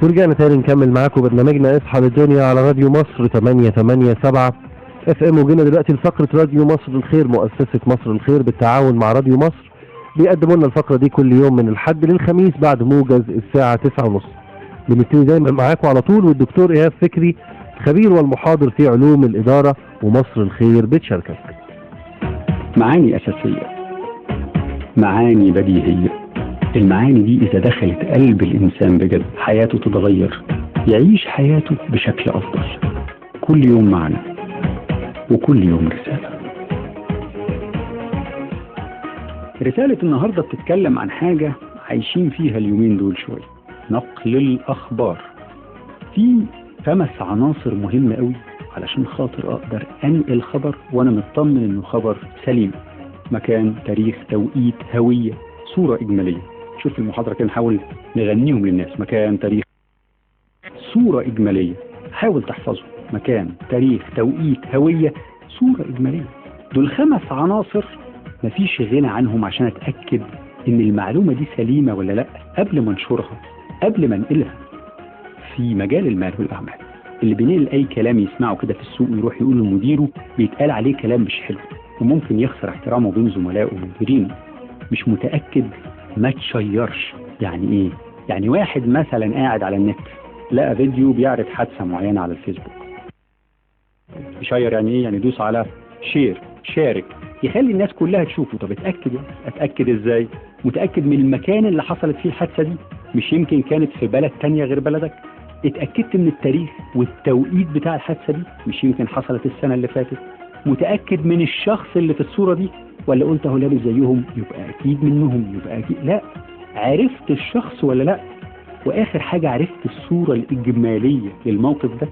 ورجعنا تاني نكمل معاكم برنامجنا اصحى للدنيا على راديو مصر 887 اف ام. وجينا دلوقتي لفقره راديو مصر الخير. مؤسسه مصر الخير بالتعاون مع راديو مصر بيقدموا لنا الفقره دي كل يوم من الحد للخميس بعد موجز الساعه 9:30. بنبتدي دايما معاكم على طول، والدكتور ايهاب فكري خبير والمحاضر في علوم الاداره ومصر الخير بتشاركك. معاني اساسيه، معاني بديهيه. المعاني دي إذا دخلت قلب الإنسان بجد حياته تتغير، يعيش حياته بشكل أفضل. كل يوم معنى وكل يوم رسالة. رسالة النهاردة بتتكلم عن حاجة عايشين فيها اليومين دول شوية، نقل الأخبار. في 5 عناصر مهمة قوي علشان خاطر أقدر أنقل خبر وأنا مطمن إنه خبر سليم. مكان، تاريخ، توقيت، هوية، صورة إجمالية. شوف المحاضرة كده نحاول نغنيهم للناس. مكان، تاريخ، صورة إجمالية. حاول تحفظه. مكان، تاريخ، توقيت، هوية، صورة إجمالية. دول 5 عناصر مفيش غنى عنهم عشان أتأكد إن المعلومة دي سليمة ولا لأ قبل ما انشرها، قبل ما انقلها. في مجال المال والأعمال اللي بينقل أي كلام يسمعه كده في السوق ويروح يقول لمديره بيتقال عليه كلام مش حلو، وممكن يخسر احترامه بين زملائه ومديرينه. مش متأكد ما تشيرش. يعني ايه؟ يعني واحد مثلا قاعد على النت لقى فيديو بيعرض حادثة معينة على الفيسبوك، يشير. يعني ايه؟ يعني دوس على شير، شارك، يخلي الناس كلها تشوفه. طب اتأكد يعني. اتأكد ازاي؟ متأكد من المكان اللي حصلت فيه الحادثة دي، مش يمكن كانت في بلد تانية غير بلدك. اتأكدت من التاريخ والتوقيت بتاع الحادثة دي، مش يمكن حصلت السنة اللي فاتت. متأكد من الشخص اللي في الصورة دي، ولا قلت اهو لابس زيهم يبقى اكيد منهم، يبقى اكيد لا. عرفت الشخص ولا لا؟ واخر حاجة عرفت الصورة الاجمالية للموقف ده.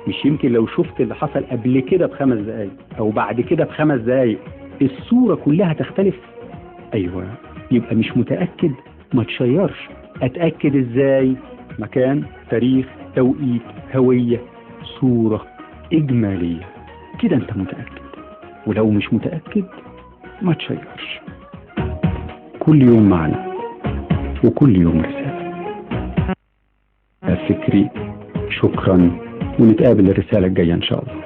مش يمكن لو شفت اللي حصل قبل كده ب5 دقايق او بعد كده ب5 دقايق الصورة كلها تختلف. ايوه، يبقى مش متأكد ما تشيرش. اتأكد ازاي؟ مكان، تاريخ، توقيت، هوية، صورة اجمالية. كده انت متأكد. ولو مش متأكد ما تشيرش. كل يوم معنا وكل يوم رسالة. فكري، شكرا، ونتقابل الرسالة الجاية إن شاء الله.